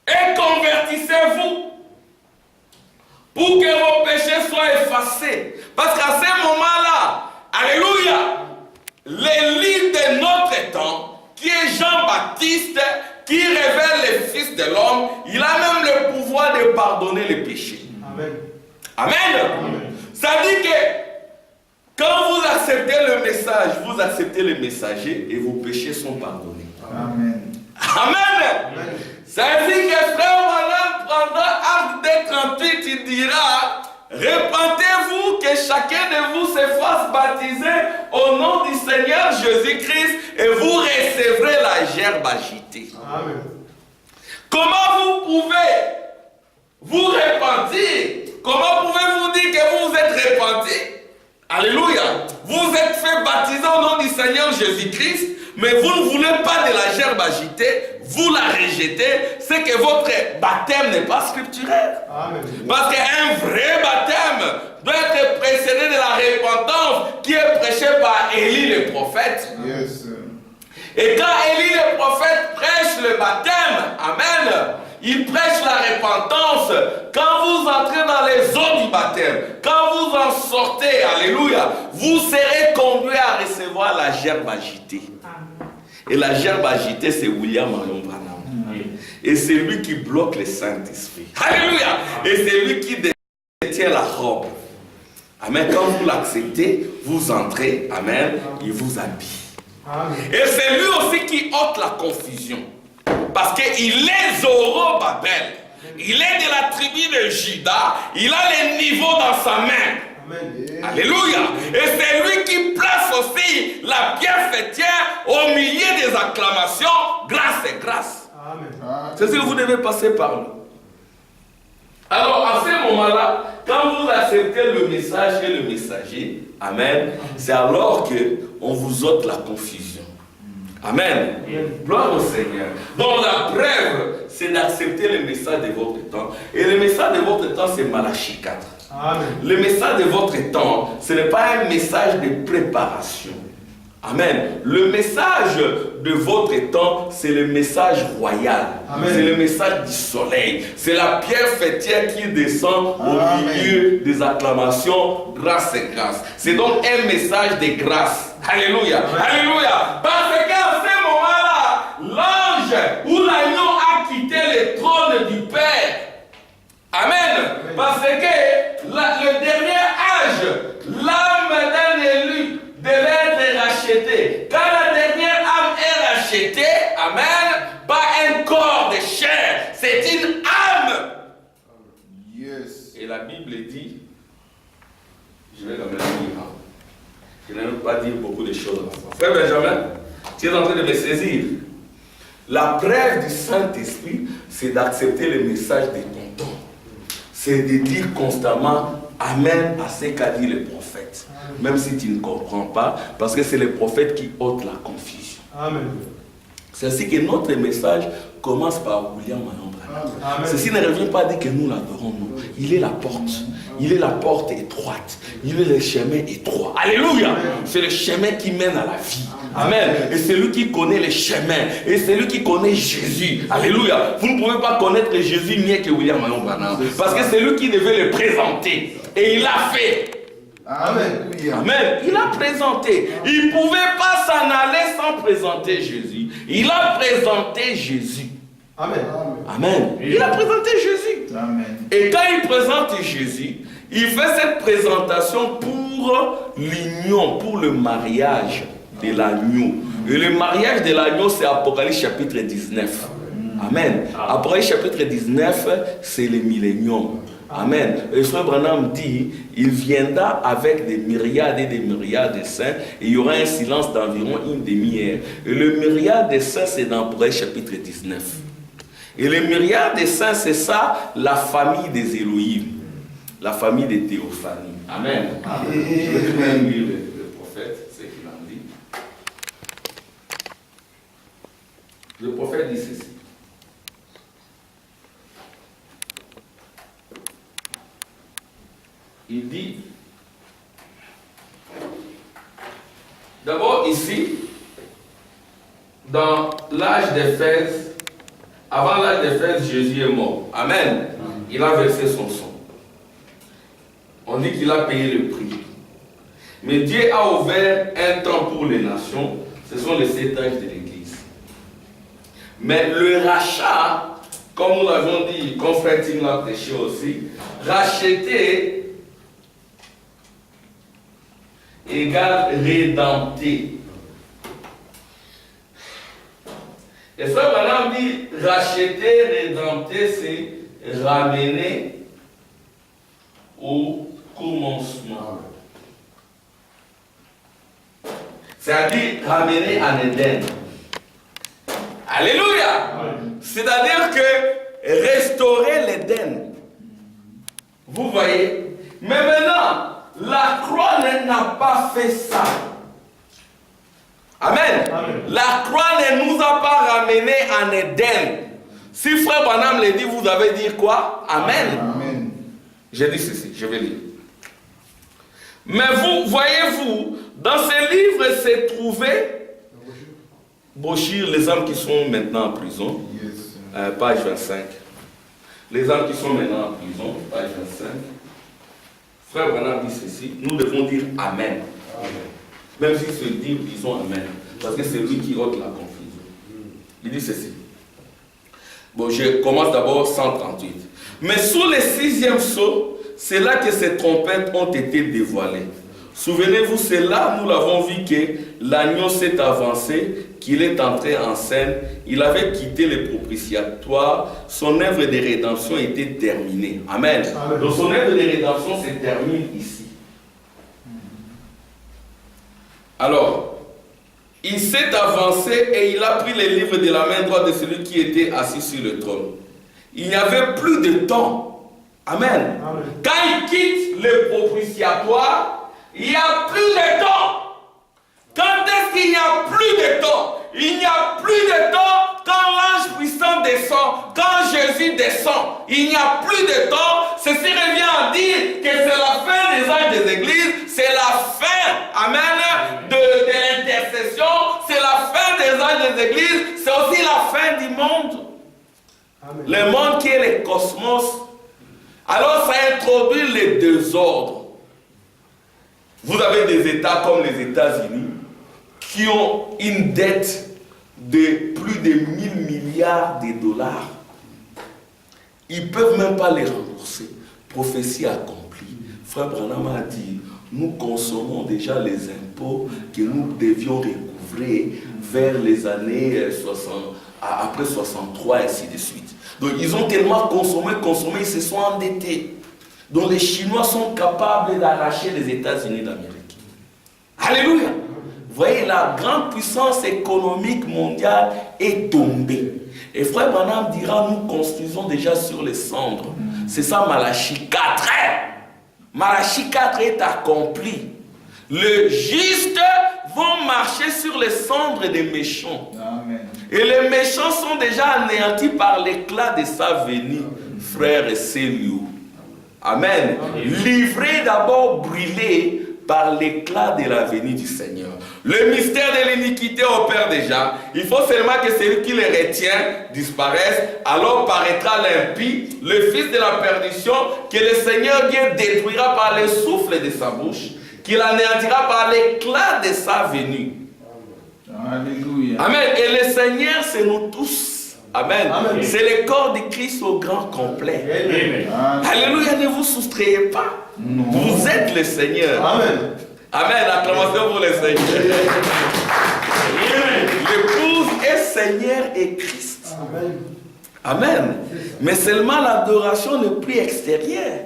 et convertissez-vous pour que vos péchés soient effacés. Parce qu'à ce moment-là, alléluia, l'Élie de notre temps, qui est Jean-Baptiste, qui révèle le Fils de l'homme, il a même le pouvoir de pardonner les péchés. Amen. Amen. Ça dit que quand vous acceptez le message, vous acceptez le messager et vos péchés sont pardonnés. Amen. Amen. Ça dit que frère Branham prendra acte 38, il dira, répentez-vous que chacun de vous se fasse baptiser au nom du Seigneur Jésus-Christ et vous recevrez la gerbe agitée. Amen. Comment vous pouvez vous repentir? Comment pouvez-vous dire que vous vous êtes repentis? Alléluia. Vous êtes fait baptiser au nom du Seigneur Jésus-Christ, mais vous ne voulez pas de la gerbe agitée, vous la rejetez, c'est que votre baptême n'est pas scripturaire. Amen. Parce qu'un vrai baptême doit être précédé de la repentance qui est prêchée par Élie le prophète. Yes. Et quand Élie le prophète prêche le baptême, amen, il prêche la repentance. Quand vous entrez dans les eaux du baptême, quand vous en sortez, alléluia, vous serez conduit à recevoir la gerbe agitée. Et la gerbe agitée, c'est William Marion Branham. Et c'est lui qui bloque le Saint-Esprit. Alléluia. Et c'est lui qui détient la robe. Amen. Quand vous l'acceptez, vous entrez, amen, il vous habille. Amen. Et c'est lui aussi qui ôte la confusion. Parce qu'il est Zorobabel. Il est de la tribu de Juda. Il a les niveaux dans sa main. Amen. Alléluia. Et c'est lui qui place aussi la bienfaitière au milieu des acclamations. Grâce et grâce. Amen. C'est ce que vous devez passer par là. Alors, à ce moment-là, quand vous acceptez le message et le messager, amen, c'est alors qu'on vous ôte la confusion. Amen. Gloire au Seigneur. Donc la preuve, c'est d'accepter le message de votre temps. Et le message de votre temps, c'est Malachie 4. Amen. Le message de votre temps, ce n'est pas un message de préparation. Amen. Le message de votre temps, c'est le message royal. C'est le message du soleil. C'est la pierre fêtière qui descend au milieu des acclamations, grâce et grâce. C'est donc un message de grâce. Alléluia. Alléluia. Parce qu'à ce moment-là, l'ange ou l'agneau a quitté le trône du Père. Amen. Parce que le dernier âge, l'âme d'un élu devait être rachetée. Quand la dernière âme est rachetée, amen, pas un corps de chair, c'est une âme. Yes. Et la Bible dit, je vais quand même lire, je n'aime pas dire beaucoup de choses. Frère Benjamin, tu es en train de me saisir. La preuve du Saint-Esprit, c'est d'accepter le message de ton temps. C'est de dire constamment Amen à ce qu'a dit le prophète. Même si tu ne comprends pas, parce que c'est le prophète qui ôte la confusion. Amen. C'est ainsi que notre message commence par William Marion Branham. Ceci ne revient pas à dire que nous l'adorons, non. Il est la porte. Il est la porte étroite. Il est le chemin étroit. Alléluia. C'est le chemin qui mène à la vie. Amen. Et c'est lui qui connaît les chemins. Et c'est lui qui connaît Jésus. Alléluia. Vous ne pouvez pas connaître Jésus mieux que William Marion Branham. Parce que c'est lui qui devait le présenter. Et il l'a fait. Amen. Amen. Il a présenté. Il ne pouvait pas s'en aller sans présenter Jésus. Il a présenté Jésus. Amen. Amen. Il a présenté Jésus. Amen. Et quand il présente Jésus, il fait cette présentation pour l'union, pour le mariage de l'agneau. Et le mariage de l'agneau, c'est Apocalypse chapitre 19. Amen. Apocalypse chapitre 19, c'est le millénium. Amen. Et Frère Branham dit, il viendra avec des myriades et des myriades de saints, et il y aura un silence d'environ une demi-heure. Et le myriade des saints, c'est dans Apocalypse chapitre 19. Et le myriade des saints, c'est ça, la famille des Élohim, la famille des théophanies. Amen. Je vais même lire le prophète, ce qu'il en dit. Le prophète dit ceci. Il dit, d'abord ici, dans l'âge d'Éphèse, avant l'âge d'Éphèse, Jésus est mort. Amen. Il a versé son sang. On dit qu'il a payé le prix. Mais Dieu a ouvert un temps pour les nations. Ce sont les 7 âges de l'Église. Mais le rachat, comme nous l'avons dit, comme Frère Tim l'a prêché aussi, racheter égale rédempter. Et ça, maintenant, dit racheter, rédempter, c'est ramener au commencement. C'est-à-dire ramener en Éden. Alléluia! C'est-à-dire que restaurer l'Éden. Vous voyez? Mais maintenant, la croix n'a pas fait ça. Amen. Amen. La croix ne nous a pas ramenés en Éden. Si Frère Branham le dit, vous avez dit quoi? Amen. Amen. J'ai dit ceci, je vais lire. Mais vous, voyez-vous, dans ce livre s'est trouvé brochure, les hommes qui sont maintenant en prison, page 25. Les hommes qui sont maintenant en prison, page 25. Frère Branham dit ceci, nous devons dire Amen. Amen. Même s'ils se disent, disons Amen. Parce que c'est lui qui ôte la confusion. Il dit ceci. Bon, je commence d'abord 138. Mais sous le 6e sceau, c'est là que ces trompettes ont été dévoilées. Souvenez-vous, c'est là, nous l'avons vu, que l'agneau s'est avancé, qu'il est entré en scène, il avait quitté le propitiatoire, son œuvre de rédemption était terminée. Amen. Amen. Donc son œuvre de rédemption se termine ici. Alors, il s'est avancé et il a pris les livres de la main droite de celui qui était assis sur le trône. Il n'y avait plus de temps Amen. Amen. Quand il quitte le propitiatoire, il n'y a plus de temps. Quand est-ce qu'il n'y a plus de temps? Il n'y a plus de temps quand l'ange puissant descend, quand Jésus descend. Il n'y a plus de temps. Ceci revient à dire que c'est la fin des âges des églises, c'est la fin, amen, de l'intercession, c'est la fin des âges des églises, c'est aussi la fin du monde. Amen. Le monde qui est le cosmos. Alors ça introduit les deux ordres. Vous avez des États comme les États-Unis qui ont une dette de plus de 1000 milliards de dollars. Ils ne peuvent même pas les rembourser. Prophétie accomplie. Frère Branham a dit, nous consommons déjà les impôts que nous devions recouvrer vers les années 60, après 63 et ainsi de suite. Donc ils ont tellement consommé, ils se sont endettés. Donc les Chinois sont capables d'arracher les États-Unis d'Amérique. Alléluia. Vous voyez, la grande puissance économique mondiale est tombée. Et frère Branham dira, nous construisons déjà sur les cendres. C'est ça Malachie 4. Malachie 4 est accompli. Les justes vont marcher sur les cendres des méchants. Amen. Et les méchants sont déjà anéantis par l'éclat de sa venue, frères et sœurs. Amen. Livrés d'abord brûlés par l'éclat de la venue du Seigneur. Le mystère de l'iniquité opère déjà. Il faut seulement que celui qui les retient disparaisse. Alors paraîtra l'impie, le fils de la perdition, que le Seigneur Dieu détruira par le souffle de sa bouche, qu'il anéantira par l'éclat de sa venue. Alléluia. Amen. Et le Seigneur, c'est nous tous. Amen. Amen. C'est le corps de Christ au grand complet. Amen. Amen. Alléluia, ne vous soustrayez pas. Non. Vous êtes le Seigneur. Amen. Amen. Acclamation pour le Seigneur. L'épouse est Seigneur et Christ. Amen. Amen. Mais seulement l'adoration n'est plus extérieure.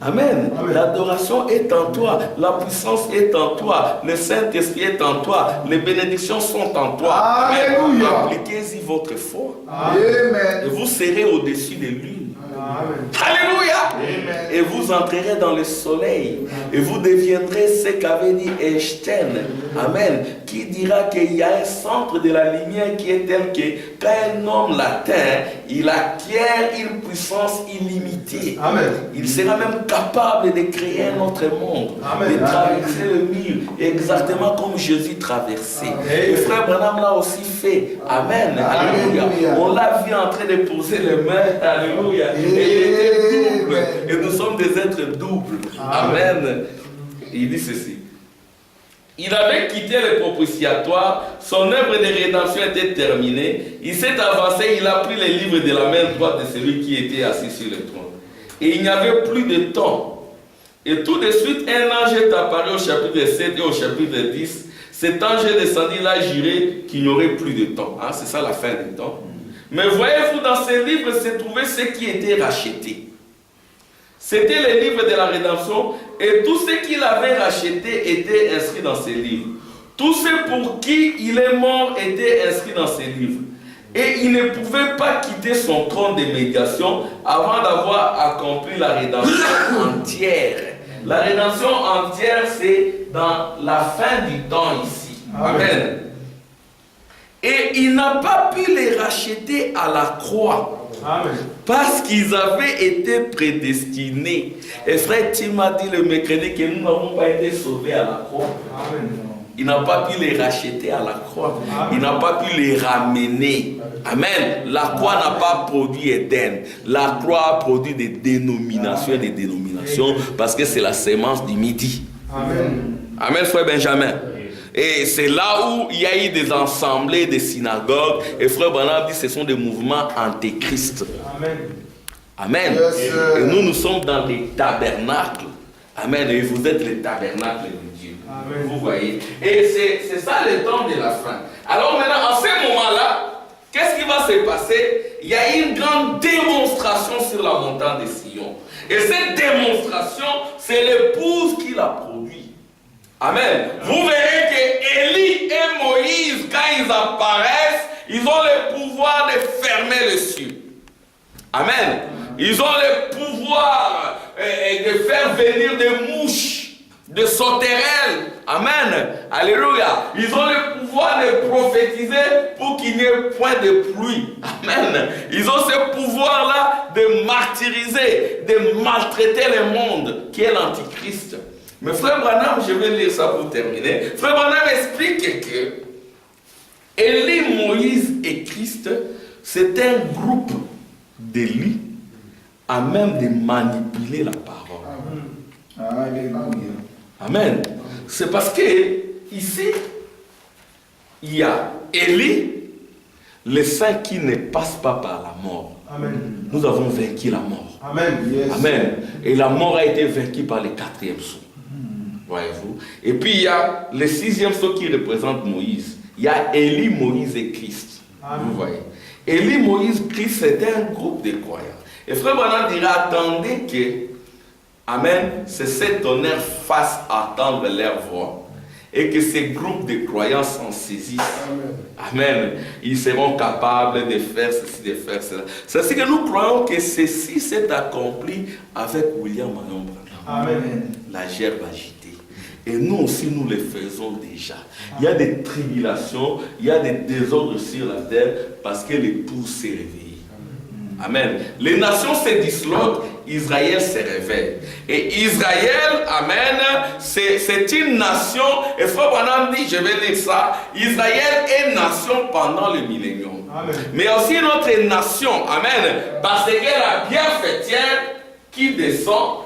Amen. Amen. L'adoration est en toi. La puissance est en toi. Le Saint-Esprit est en toi. Les bénédictions sont en toi. Alléluia. Appliquez-y votre foi. Amen. Et vous serez au-dessus de l'une. Amen. Alléluia. Amen. Et vous entrerez dans le soleil. Et vous deviendrez ce qu'avait dit Einstein. Amen. Qui dira qu'il y a un centre de la lumière qui est tel que quand un homme l'atteint, il acquiert une puissance illimitée. Amen. Il sera même capable de créer un autre monde. Amen. De traverser le mur. Exactement comme Jésus traversait. Amen. Et frère Branham l'a aussi fait. Amen. Alléluia. Alléluia. On l'a vu en train de poser les mains. Alléluia. Et il était double. Et nous sommes des êtres doubles. Amen. Il dit ceci. Il avait quitté le propitiatoire, son œuvre de rédemption était terminée. Il s'est avancé, il a pris les livres de la main droite de celui qui était assis sur le trône. Et il n'y avait plus de temps. Et tout de suite, un ange est apparu au chapitre 7 et au chapitre 10. Cet ange est descendu, il a juré qu'il n'y aurait plus de temps. Hein, c'est ça la fin du temps. Mais voyez-vous, dans ces livres se trouvaient ceux qui étaient rachetés. C'était les livres de la rédemption et tous ceux qu'il avait rachetés étaient inscrits dans ces livres. Tous ceux pour qui il est mort étaient inscrits dans ces livres. Et il ne pouvait pas quitter son trône de médiation avant d'avoir accompli la rédemption entière. La rédemption entière, c'est dans la fin du temps ici. Amen. Et il n'a pas pu les racheter à la croix. Amen. Parce qu'ils avaient été prédestinés. Et frère Tim a dit le mercredi que nous n'avons pas été sauvés à la croix. Amen. Il n'a pas pu les racheter à la croix. Il n'a pas pu les ramener. Amen. La croix n'a pas produit Éden. La croix a produit des dénominations et des dénominations parce que c'est la sémence du midi. Amen. Amen, frère Benjamin. Et c'est là où il y a eu des assemblées, des synagogues. Et frère Branham dit que ce sont des mouvements antéchrist. Amen. Amen. Yes, sir. Et nous sommes dans les tabernacles. Amen. Et vous êtes les tabernacles de Dieu. Amen. Vous voyez. Et c'est ça le temps de la fin. Alors maintenant, en ce moment-là, qu'est-ce qui va se passer? Il y a une grande démonstration sur la montagne de Sion. Et cette démonstration, c'est l'épouse qui l'a produit. Amen. Vous verrez que Élie et Moïse, quand ils apparaissent, ils ont le pouvoir de fermer les cieux. Amen. Ils ont le pouvoir de faire venir des mouches, de sauterelles. Amen. Alléluia. Ils ont le pouvoir de prophétiser pour qu'il n'y ait point de pluie. Amen. Ils ont ce pouvoir-là de martyriser, de maltraiter le monde, qui est l'Antichrist. Mais Frère Branham, je vais lire ça pour terminer. Frère Branham explique que Élie, Moïse et Christ, c'est un groupe d'Élie à même de manipuler la parole. Alléluia. Amen. C'est parce que ici, il y a Élie, le saint qui ne passe pas par la mort. Amen. Nous avons vaincu la mort. Amen. Yes. Amen. Et la mort a été vaincue par le 4e sceau. Voyez-vous. Et puis il y a le 6e sceau qui représente Moïse. Il y a Élie, Moïse et Christ. Amen. Vous voyez. Élie, Moïse, Christ, c'était un groupe de croyants. Et Frère Branham dira, attendez que, amen, ces 7 tonnerres fassent attendre leur voix. Et que ces groupes de croyants s'en saisissent. Amen. Ils seront capables de faire ceci, de faire cela. C'est ainsi que nous croyons que ceci s'est accompli avec William Marion Branham. Amen. La gerbe agitée. Et nous aussi, nous le faisons déjà. Il y a des tribulations, il y a des désordres sur la terre parce que l'épouse s'est réveillée. Amen. Les nations se disloquent, Israël se réveille. Et Israël, amen, c'est une nation. Et Frère Branham dit, je vais lire ça, Israël est nation pendant le millénium. Amen. Mais aussi notre nation, amen, parce que la bienfaitière qui descend.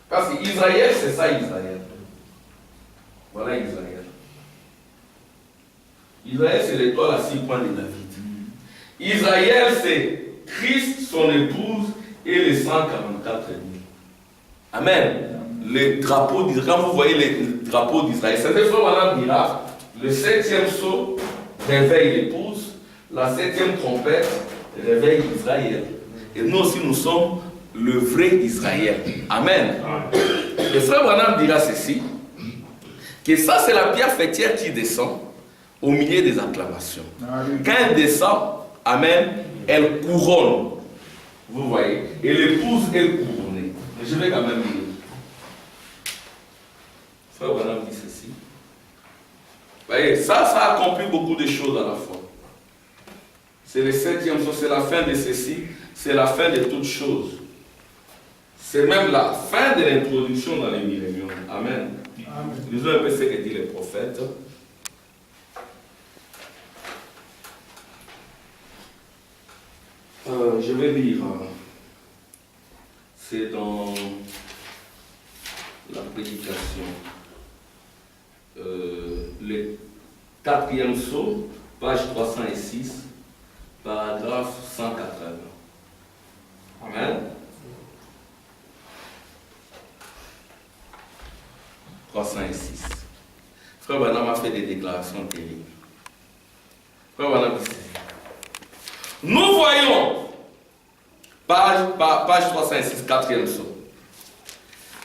Parce qu'Israël, c'est ça Israël. Voilà Israël. Israël, c'est l'étoile à 6 points de David. Israël, c'est Christ, son épouse et les 144 000. Amen. Le drapeau d'Israël, quand vous voyez le drapeau d'Israël, c'est des fois, Madame dira, le 7e sceau réveille l'épouse, la 7e trompette réveille Israël. Et nous aussi, nous sommes le vrai Israël. Amen. Le frère Branham dira ceci, que ça, c'est la pierre fêtière qui descend au milieu des acclamations. Quand elle descend, amen, elle couronne. Vous voyez. Et l'épouse est couronnée. Mais je vais quand même lire. Frère Branham dit ceci. Vous voyez, ça accomplit beaucoup de choses à la fois. C'est le 7e sceau, c'est la fin de ceci, c'est la fin de toutes choses. C'est même la fin de l'introduction dans les milléniums. Amen. Lisons un peu ce que dit les prophètes. Je vais lire. C'est dans la prédication. Le 4e sceau, page 306, paragraphe 180. Amen. 306. Frère Branham a fait des déclarations terribles. Frère Branham dit ceci. Nous voyons, page 306, 4e sceau.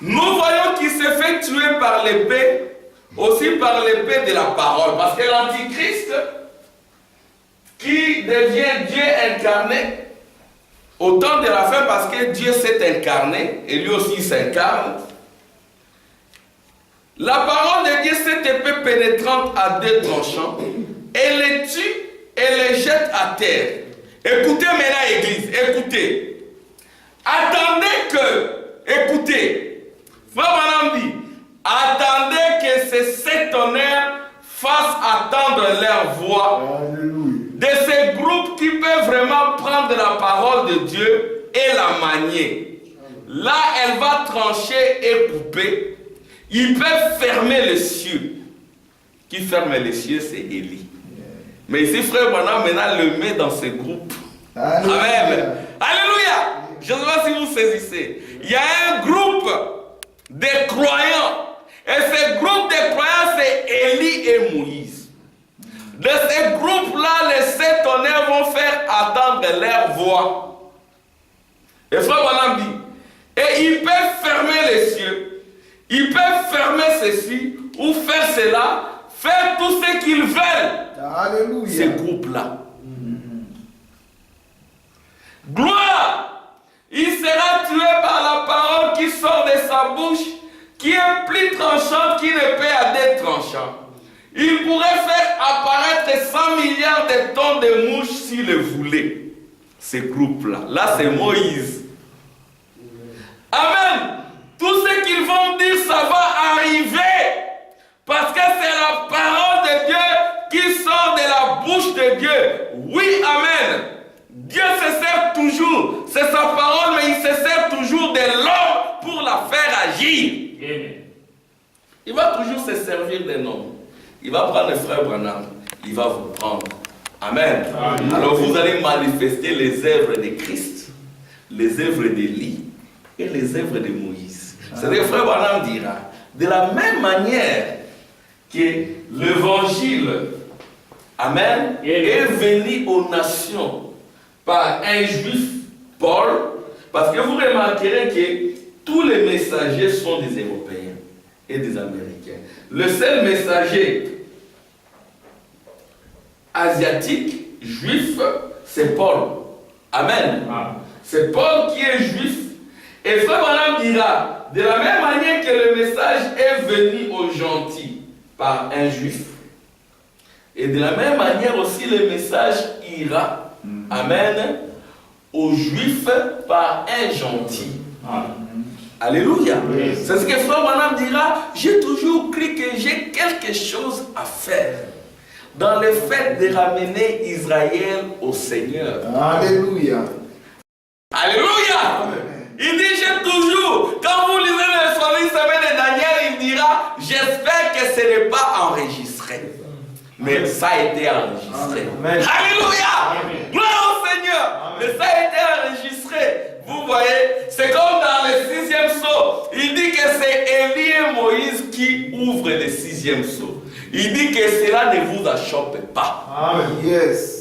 Nous voyons qu'il s'est fait tuer par l'épée, aussi par l'épée de la parole. Parce que l'Antichrist, qui devient Dieu incarné, au temps de la fin, parce que Dieu s'est incarné, et lui aussi s'incarne, la parole de Dieu, cette épée pénétrante à 2 tranchants, elle les tue et les jette à terre. Écoutez maintenant, Église, écoutez. Écoutez, Frère Branham dit, attendez que ces 7 tonnerres fassent attendre leur voix. Alléluia. De ces groupes qui peuvent vraiment prendre la parole de Dieu et la manier. Là, elle va trancher et couper. Ils peuvent fermer les cieux. Qui ferme les cieux, c'est Élie. Mais ici, Frère Branham maintenant le met dans ce groupe. Alléluia. Amen. Alléluia. Je ne sais pas si vous saisissez. Il y a un groupe de croyants. Et ce groupe de croyants, c'est Élie et Moïse. De ce groupe-là, les 7 tonnerres vont faire attendre leur voix. Et Frère Branham dit, et ils peuvent fermer les cieux, ils peuvent fermer ceci, ou faire cela, faire tout ce qu'ils veulent. Alléluia. Ces groupes-là. Gloire! Il sera tué par la parole qui sort de sa bouche, qui est plus tranchante qu'une épée à deux tranchants. Il pourrait faire apparaître 100 milliards de tonnes de mouches s'il le voulait. Ces groupes-là. Là, c'est Moïse. Amen. Tout ce qu'ils vont dire, ça va arriver. Parce que c'est la parole de Dieu qui sort de la bouche de Dieu. Oui, amen. Dieu se sert toujours. C'est sa parole, mais il se sert toujours de l'homme pour la faire agir. Amen. Il va toujours se servir d'un homme. Il va prendre le frère Branham. Il va vous prendre. Amen. Amen. Alors vous allez manifester les œuvres de Christ, les œuvres d'Élie et les œuvres de Moïse. C'est-à-dire, frère Branham dira, de la même manière que l'évangile, amen, est venu aux nations par un juif, Paul, parce que vous remarquerez que tous les messagers sont des Européens et des Américains. Le seul messager asiatique, juif, c'est Paul. Amen. C'est Paul qui est juif. Et frère Branham dira, de la même manière que le message est venu aux gentils par un juif, et de la même manière aussi le message ira, amen, aux juifs par un gentil. Alléluia. C'est ce que frère Branham dira, j'ai toujours cru que j'ai quelque chose à faire dans le fait de ramener Israël au Seigneur. Alléluia. Alléluia. Il dit, j'ai toujours, quand vous lisez le soleil semaine de Daniel, il dira, j'espère que ce n'est pas enregistré. Mais ça a été enregistré. Amen. Alléluia. Amen. Gloire au Seigneur. Amen. Mais ça a été enregistré. Vous voyez, c'est comme dans le 6e sceau. Il dit que c'est Élie et Moïse qui ouvrent le 6e sceau. Il dit que cela ne vous achoppe pas. Amen. Yes.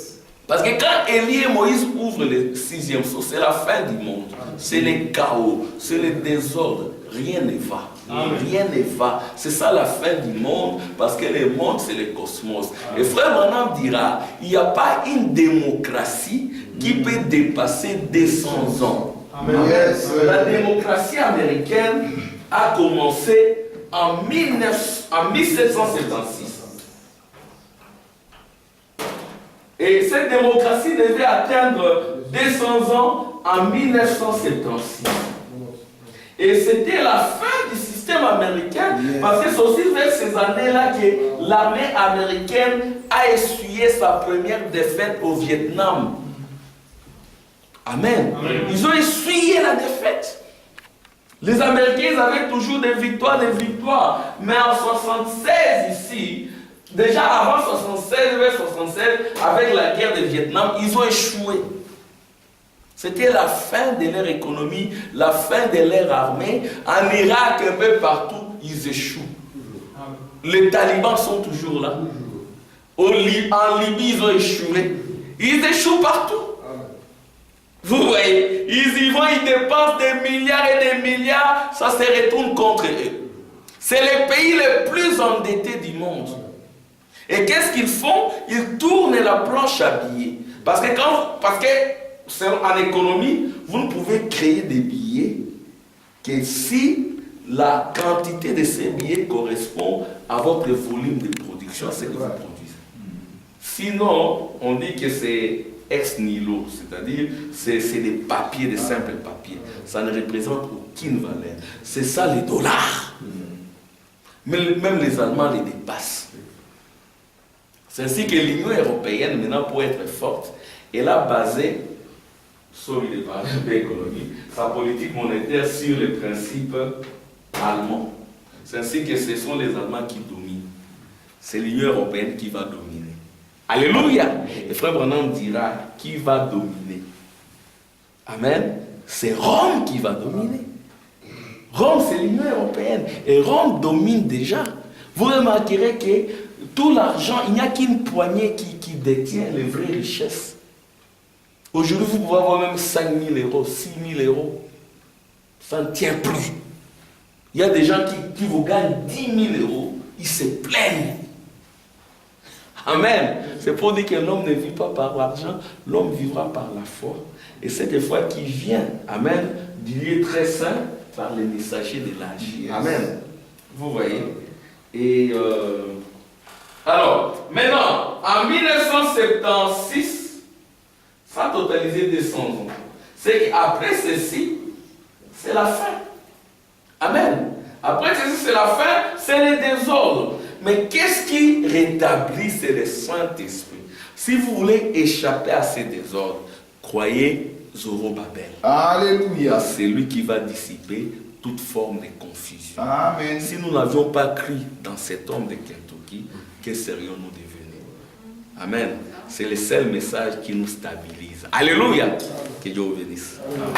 Parce que quand Élie et Moïse ouvrent le 6e sceau, c'est la fin du monde. C'est le chaos, c'est le désordre. Rien ne va. Amen. Rien ne va. C'est ça la fin du monde, parce que le monde, c'est le cosmos. Amen. Et frère Branham dira, il n'y a pas une démocratie qui peut dépasser 200 ans. Amen. Yes. La démocratie américaine a commencé en 1776. Et cette démocratie devait atteindre 200 ans en 1976. Et c'était la fin du système américain, parce que c'est aussi vers ces années-là que l'armée américaine a essuyé sa première défaite au Vietnam. Amen. Amen. Ils ont essuyé la défaite. Les Américains ils avaient toujours des victoires. Mais en 1976 ici, déjà avant 1976, avec la guerre du Vietnam, ils ont échoué. C'était la fin de leur économie, la fin de leur armée. En Irak, un peu partout, ils échouent. Les talibans sont toujours là. En Libye, ils ont échoué. Ils échouent partout. Vous voyez, ils y vont, ils dépensent des milliards et des milliards, ça se retourne contre eux. C'est les pays les plus endettés du monde. Et qu'est-ce qu'ils font? Ils tournent la planche à billets. Parce que en économie, vous ne pouvez créer des billets que si la quantité de ces billets correspond à votre volume de production, c'est que vous produisez. Sinon, on dit que c'est ex nihilo, c'est-à-dire c'est des papiers, des simples papiers. Ça ne représente aucune valeur. C'est ça les dollars. Même les Allemands les dépassent. C'est ainsi que l'Union européenne, maintenant pour être forte, elle a basé, sauf il est parlé un peu économie, sa politique monétaire sur les principes allemands. C'est ainsi que ce sont les Allemands qui dominent. C'est l'Union européenne qui va dominer. Alléluia! Et frère Branham dira qui va dominer. Amen. C'est Rome qui va dominer. Rome, c'est l'Union européenne. Et Rome domine déjà. Vous remarquerez que tout l'argent, il n'y a qu'une poignée qui détient les vraies richesses. Aujourd'hui, vous pouvez avoir même 5 000 euros, 6 000 euros. Ça ne tient plus. Il y a des gens qui vous gagnent 10 000 euros. Ils se plaignent. Amen. C'est pour dire que l'homme ne vit pas par l'argent, l'homme vivra par la foi. Et cette foi qui vient, amen, du lieu très saint par les messagers de l'âge. Yes. Amen. Vous voyez. Et alors, maintenant, en 1976, ça a totalisé 200 ans. C'est qu'après ceci, c'est la fin. Amen. Après ceci, c'est la fin, c'est le désordre. Mais qu'est-ce qui rétablit? C'est le Saint-Esprit. Si vous voulez échapper à ces désordres, croyez Zorobabel. Alléluia. C'est lui qui va dissiper toute forme de confusion. Amen. Si nous n'avions pas cru dans cet homme de Kentucky, que serions-nous devenus? Amen. C'est le seul message qui nous stabilise. Alléluia. Que Dieu vous bénisse. Amen.